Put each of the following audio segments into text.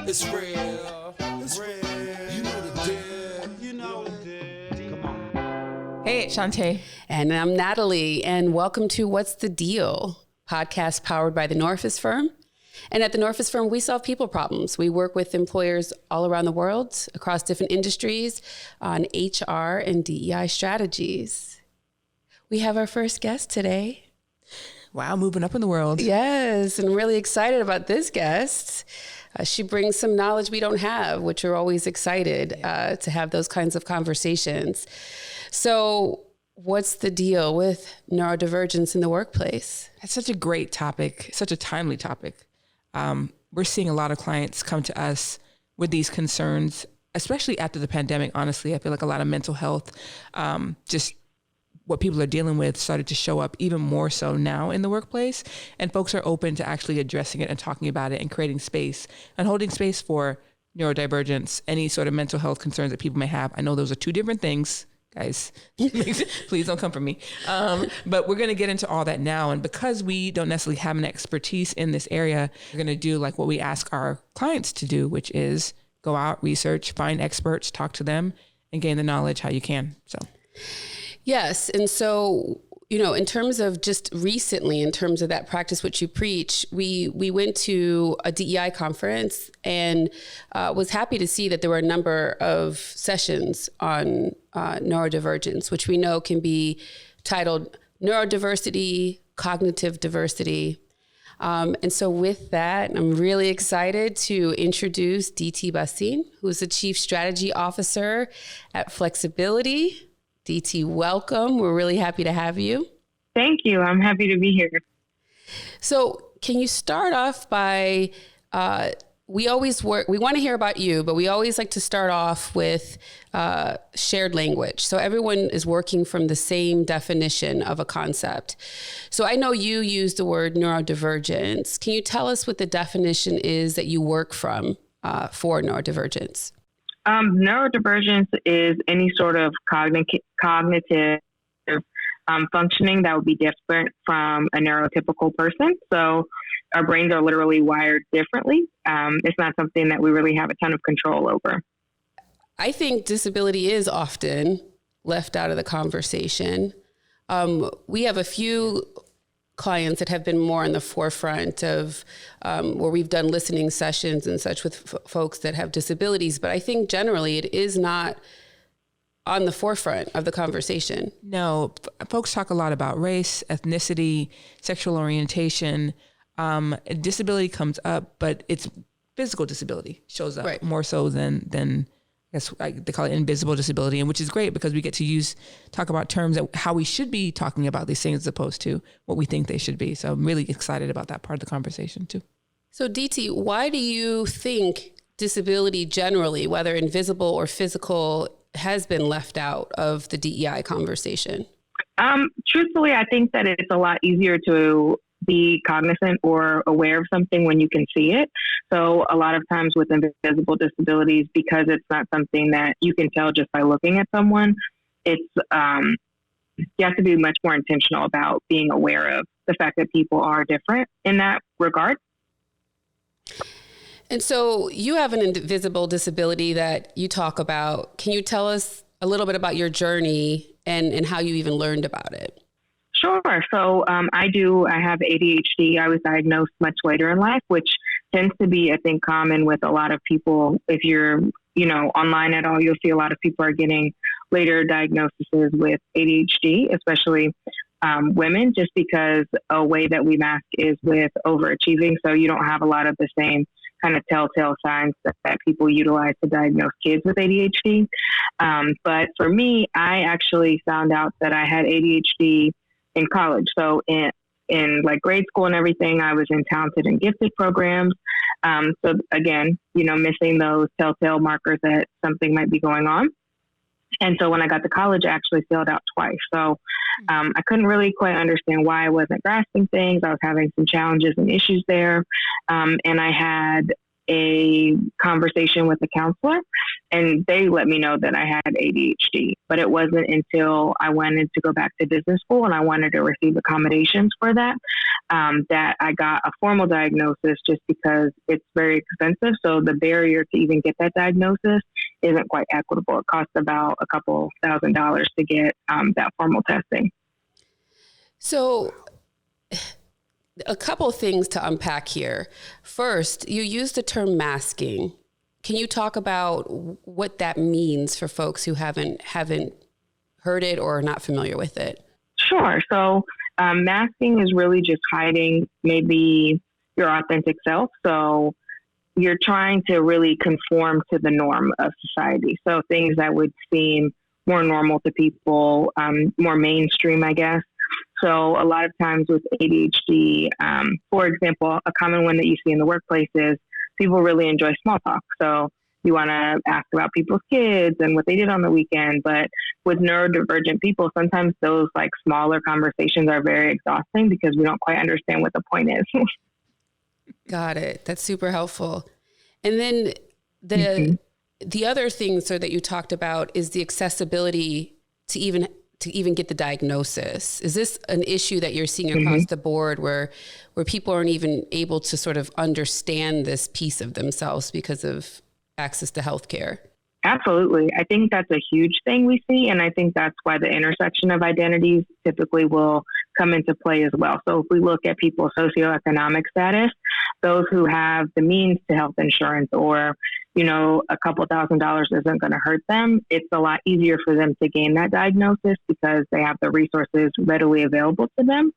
It's real. It's real. You know the deal. You know the deal. Come on. Hey, it's Shanté. And I'm Natalie, and welcome to What's the Deal? Podcast powered by the Norfus Firm. And at the Norfus Firm, we solve people problems. We work with employers all around the world, across different industries, on HR and DEI strategies. We have our first guest today. Wow, moving up in the world. Yes, and really excited about this guest. She brings some knowledge we don't have, which we're always excited to have those kinds of conversations. So what's the deal with neurodivergence in the workplace? That's such a great topic, such a timely topic. We're seeing a lot of clients come to us with these concerns, especially after the pandemic. Honestly, I feel like a lot of mental health, just what people are dealing with started to show up even more so now in the workplace. And folks are open to actually addressing it and talking about it and creating space and holding space for neurodivergence, any sort of mental health concerns that people may have. I know those are two different things, guys. Please don't come for me. But we're going to get into all that now. And because we don't necessarily have an expertise in this area, we're going to do like what we ask our clients to do, which is go out, research, find experts, talk to them, and gain the knowledge how you can. So. Yes. And so, in terms of just recently, in terms of that practice which you preach, we went to a DEI conference and was happy to see that there were a number of sessions on neurodivergence, which we know can be titled Neurodiversity, Cognitive Diversity. And so with that, I'm really excited to introduce Diti Bhasin, who is the Chief Strategy Officer at Flexibility. Diti, welcome. We're really happy to have you. Thank you. I'm happy to be here. So can you start off by, we want to hear about you, but we always like to start off with shared language. So everyone is working from the same definition of a concept. So I know you use the word neurodivergence. Can you tell us what the definition is that you work from for neurodivergence? Neurodivergence is any sort of cognitive functioning that would be different from a neurotypical person. So our brains are literally wired differently. It's not something that we really have a ton of control over. I think disability is often left out of the conversation. We have a few clients that have been more in the forefront of where we've done listening sessions and such with folks that have disabilities. But I think generally it is not on the forefront of the conversation. No, folks talk a lot about race, ethnicity, sexual orientation. Disability comes up, but it's physical disability shows up right. More so than I guess they call it invisible disability, and which is great because we get to talk about terms that how we should be talking about these things as opposed to what we think they should be. So I'm really excited about that part of the conversation too. So Diti, why do you think disability generally, whether invisible or physical, has been left out of the DEI conversation? Truthfully, I think that it's a lot easier to be cognizant or aware of something when you can see it. So a lot of times with invisible disabilities, because it's not something that you can tell just by looking at someone, it's you have to be much more intentional about being aware of the fact that people are different in that regard. And so you have an invisible disability that you talk about. Can you tell us a little bit about your journey and how you even learned about it? Sure. So I have ADHD. I was diagnosed much later in life, which tends to be, I think, common with a lot of people. If you're, online at all, you'll see a lot of people are getting later diagnoses with ADHD, especially women, just because a way that we mask is with overachieving. So you don't have a lot of the same kind of telltale signs that people utilize to diagnose kids with ADHD. But for me, I actually found out that I had ADHD in college. So in like grade school and everything, I was in talented and gifted programs. So again, missing those telltale markers that something might be going on. And so when I got to college, I actually failed out twice. So I couldn't really quite understand why I wasn't grasping things. I was having some challenges and issues there. And I had a conversation with a counselor and they let me know that I had ADHD. But it wasn't until I wanted to go back to business school and I wanted to receive accommodations for that, that I got a formal diagnosis, just because it's very expensive. So the barrier to even get that diagnosis isn't quite equitable. It costs about a couple $1,000s to get that formal testing. So a couple things to unpack here. First, you used the term masking. Can you talk about what that means for folks who haven't heard it or are not familiar with it? Sure. So masking is really just hiding maybe your authentic self. So you're trying to really conform to the norm of society. So things that would seem more normal to people, more mainstream, I guess. So a lot of times with ADHD, for example, a common one that you see in the workplace is people really enjoy small talk. So you want to ask about people's kids and what they did on the weekend. But with neurodivergent people, sometimes those like smaller conversations are very exhausting because we don't quite understand what the point is. Got it. That's super helpful. And then the other thing, so that you talked about, is the accessibility to even get the diagnosis. Is this an issue that you're seeing across the board where people aren't even able to sort of understand this piece of themselves because of access to healthcare? Absolutely. I think that's a huge thing we see. And I think that's why the intersection of identities typically will come into play as well. So if we look at people's socioeconomic status, those who have the means to health insurance, or, you know, a couple $1,000s isn't going to hurt them, it's a lot easier for them to gain that diagnosis because they have the resources readily available to them.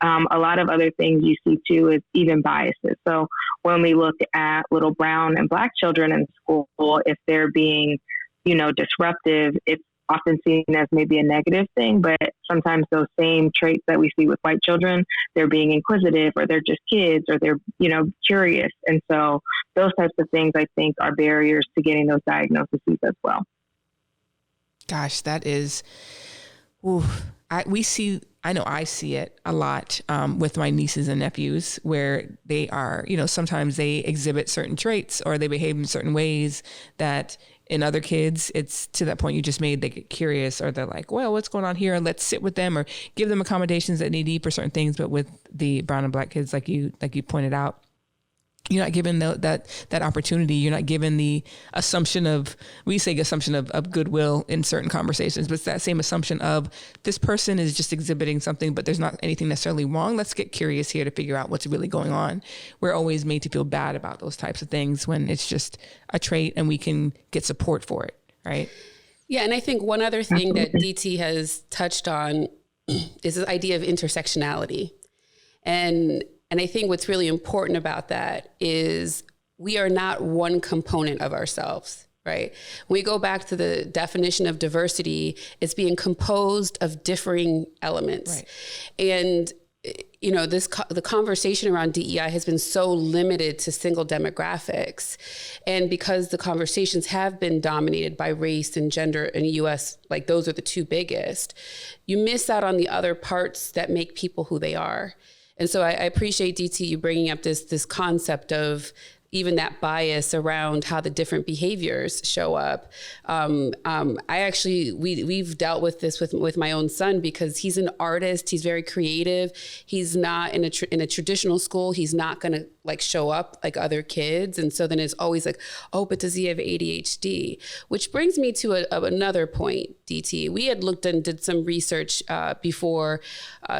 A lot of other things you see too is even biases. So when we look at little brown and Black children in school, if they're being, you know, disruptive, it's often seen as maybe a negative thing, but sometimes those same traits that we see with white children, they're being inquisitive, or they're just kids, or they're, you know, curious. And so those types of things, I think, are barriers to getting those diagnoses as well. Gosh, that is, I see it a lot with my nieces and nephews, where they are, you know, sometimes they exhibit certain traits or they behave in certain ways that in other kids, it's to that point you just made, they get curious, or they're like, well, what's going on here? Let's sit with them or give them accommodations that they need for certain things. But with the brown and Black kids, like you pointed out, you're not given that opportunity. You're not given the assumption of goodwill in certain conversations, but it's that same assumption of this person is just exhibiting something, but there's not anything necessarily wrong. Let's get curious here to figure out what's really going on. We're always made to feel bad about those types of things when it's just a trait and we can get support for it, right? Yeah, and I think one other thing that Diti has touched on is this idea of intersectionality. And I think what's really important about that is we are not one component of ourselves, right? When we go back to the definition of diversity, it's being composed of differing elements. Right. And, you know, the conversation around DEI has been so limited to single demographics. And because the conversations have been dominated by race and gender in the US, like those are the two biggest, you miss out on the other parts that make people who they are. And so I appreciate, Diti, you bringing up this concept of even that bias around how the different behaviors show up. We've dealt with this with my own son, because he's an artist. He's very creative. He's not in a traditional school. He's not going to like show up like other kids. And so then it's always like, oh, but does he have ADHD? Which brings me to another point, Diti. We had looked and did some research before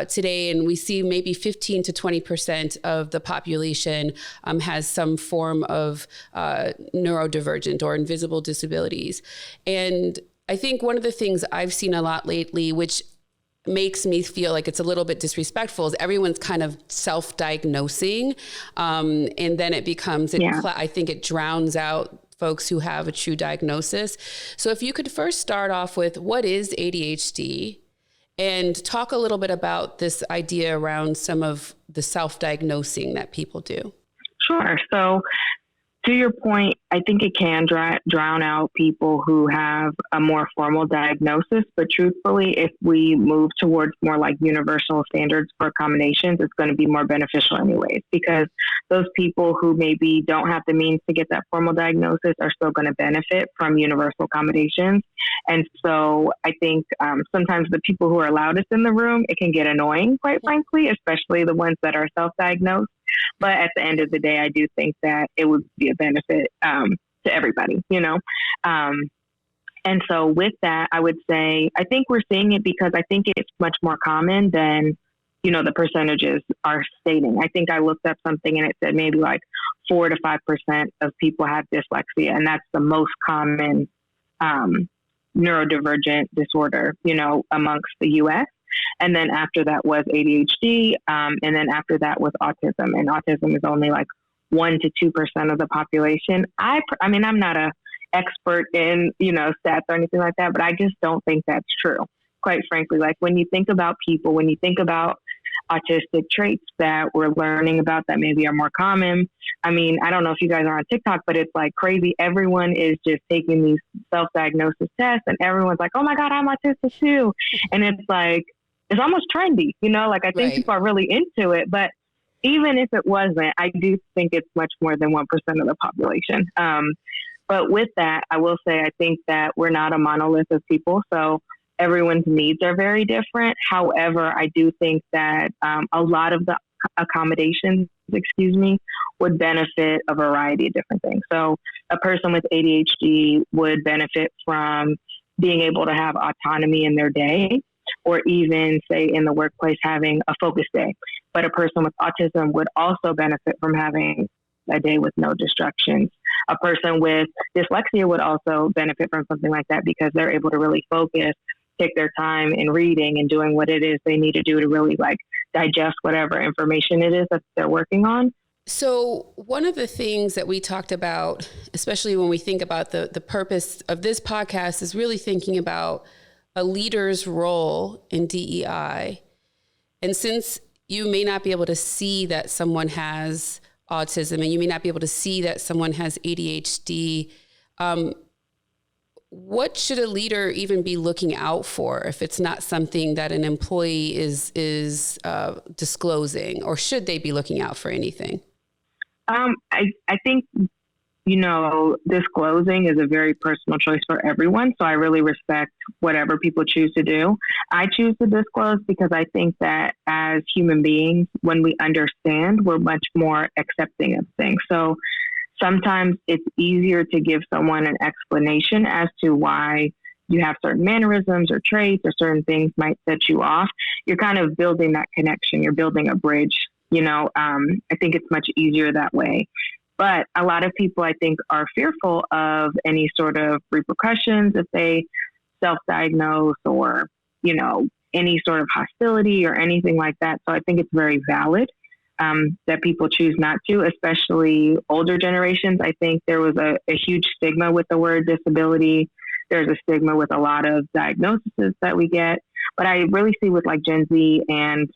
today, and we see maybe 15 to 20% of the population has some form of neurodivergent or invisible disabilities. And I think one of the things I've seen a lot lately, which makes me feel like it's a little bit disrespectful, is everyone's kind of self-diagnosing. And then it becomes, I think it drowns out folks who have a true diagnosis. So if you could first start off with, what is ADHD? And talk a little bit about this idea around some of the self-diagnosing that people do. Sure. So to your point, I think it can drown out people who have a more formal diagnosis. But truthfully, if we move towards more like universal standards for accommodations, it's going to be more beneficial anyways, because those people who maybe don't have the means to get that formal diagnosis are still going to benefit from universal accommodations. And so I think sometimes the people who are loudest in the room, it can get annoying, quite frankly, especially the ones that are self-diagnosed. But at the end of the day, I do think that it would be a benefit to everybody, you know. And so with that, I would say, I think we're seeing it because I think it's much more common than, you know, the percentages are stating. I think I looked up something and it said maybe like 4 to 5% of people have dyslexia. And that's the most common neurodivergent disorder, you know, amongst the U.S. And then after that was ADHD. And then after that was autism. And autism is only like 1 to 2% of the population. I mean, I'm not a expert in, you know, stats or anything like that, but I just don't think that's true. Quite frankly, like when you think about people, when you think about autistic traits that we're learning about that maybe are more common. I mean, I don't know if you guys are on TikTok, but it's like crazy. Everyone is just taking these self-diagnosis tests and everyone's like, oh my God, I'm autistic too. And it's like, it's almost trendy, you know, like I think people are really into it, but even if it wasn't, I do think it's much more than 1% of the population. But with that, I will say, I think that we're not a monolith of people. So everyone's needs are very different. However, I do think that a lot of the accommodations, would benefit a variety of different things. So a person with ADHD would benefit from being able to have autonomy in their day, or even say in the workplace having a focus day. But a person with autism would also benefit from having a day with no distractions. A person with dyslexia would also benefit from something like that because they're able to really focus, take their time in reading and doing what it is they need to do to really like digest whatever information it is that they're working on. So one of the things that we talked about, especially when we think about the purpose of this podcast, is really thinking about a leader's role in DEI. And since you may not be able to see that someone has autism and you may not be able to see that someone has ADHD, what should a leader even be looking out for if it's not something that an employee is disclosing, or should they be looking out for anything? I think, you know, disclosing is a very personal choice for everyone. So I really respect whatever people choose to do. I choose to disclose because I think that as human beings, when we understand, we're much more accepting of things. So sometimes it's easier to give someone an explanation as to why you have certain mannerisms or traits or certain things might set you off. You're kind of building that connection. You're building a bridge. You know, I think it's much easier that way. But a lot of people, I think, are fearful of any sort of repercussions if they self-diagnose or, you know, any sort of hostility or anything like that. So I think it's very valid that people choose not to, especially older generations. I think there was a huge stigma with the word disability. There's a stigma with a lot of diagnoses that we get. But I really see with like Gen Z and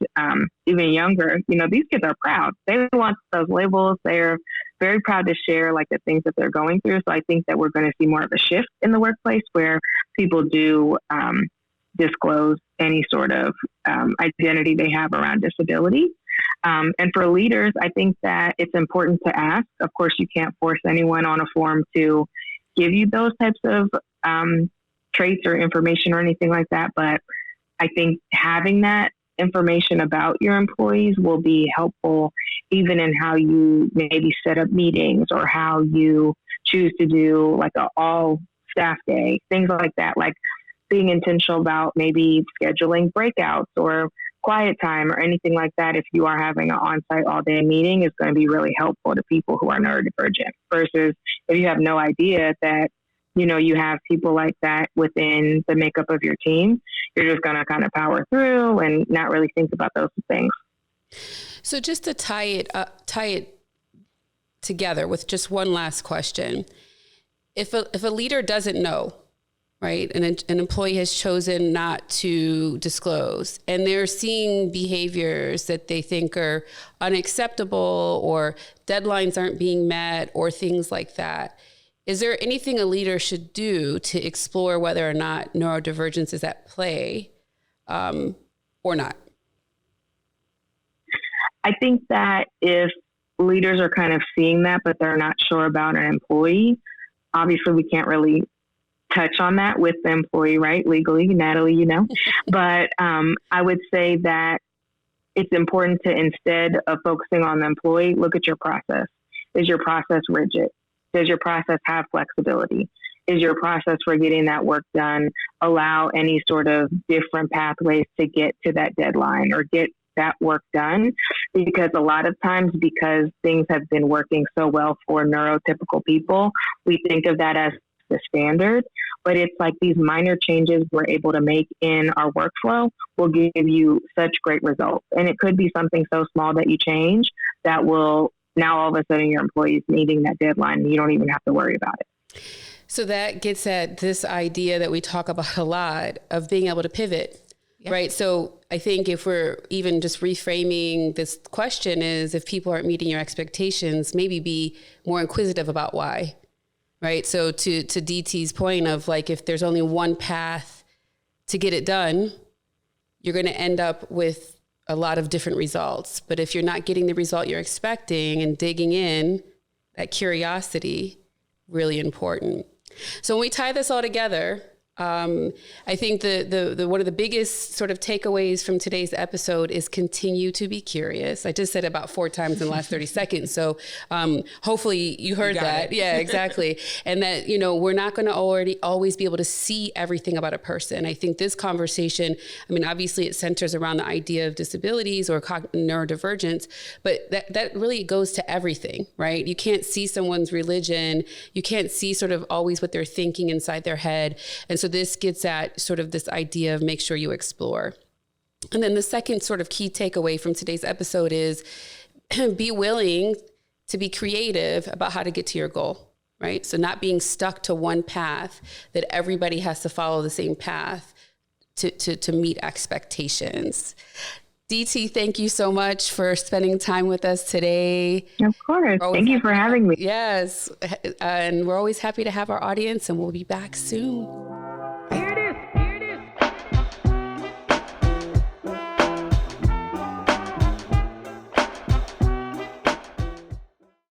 even younger, you know, these kids are proud. They want those labels. They're very proud to share like the things that they're going through. So I think that we're going to see more of a shift in the workplace where people do disclose any sort of identity they have around disability. And for leaders, I think that it's important to ask. Of course, you can't force anyone on a form to give you those types of traits or information or anything like that. But I think having that information about your employees will be helpful even in how you maybe set up meetings or how you choose to do like an all staff day, things like that, like being intentional about maybe scheduling breakouts or quiet time or anything like that. If you are having an on-site all-day meeting, is going to be really helpful to people who are neurodivergent versus if you have no idea that, you know, you have people like that within the makeup of your team, you're just going to kind of power through and not really think about those things. So just to tie it together with just one last question. If a leader doesn't know right? And an employee has chosen not to disclose, and they're seeing behaviors that they think are unacceptable, or deadlines aren't being met, or things like that. Is there anything a leader should do to explore whether or not neurodivergence is at play, or not? I think that if leaders are kind of seeing that, but they're not sure about an employee, obviously we can't really touch on that with the employee, right? Legally, Natalie, you know. But I would say that it's important to, instead of focusing on the employee, look at your process. Is your process rigid? Does your process have flexibility? Is your process for getting that work done allow any sort of different pathways to get to that deadline or get that work done? Because a lot of times, because things have been working so well for neurotypical people, we think of that as the standard, but it's like these minor changes we're able to make in our workflow will give you such great results. And it could be something so small that you change that will now all of a sudden your employees meeting that deadline. You don't even have to worry about it. So that gets at this idea that we talk about a lot of being able to pivot, right? So I think if we're even just reframing this question is, if people aren't meeting your expectations, maybe be more inquisitive about why. Right. So to DT's point of like, if there's only one path to get it done, you're going to end up with a lot of different results. But if you're not getting the result you're expecting and digging in, that curiosity, really important. So when we tie this all together, I think the one of the biggest sort of takeaways from today's episode is continue to be curious. I just said it about 4 times in the last 30 seconds. So hopefully you heard that. Yeah, exactly. And that, you know, we're not going to always be able to see everything about a person. I think this conversation, I mean, obviously it centers around the idea of disabilities or neurodivergence, but that really goes to everything, right? You can't see someone's religion. You can't see sort of always what they're thinking inside their head. And so this gets at sort of this idea of make sure you explore. And then the second sort of key takeaway from today's episode is be willing to be creative about how to get to your goal, right? So not being stuck to one path, that everybody has to follow the same path to meet expectations. Diti, thank you so much for spending time with us today. Of course. Thank you for having me. Yes. And we're always happy to have our audience, and we'll be back soon.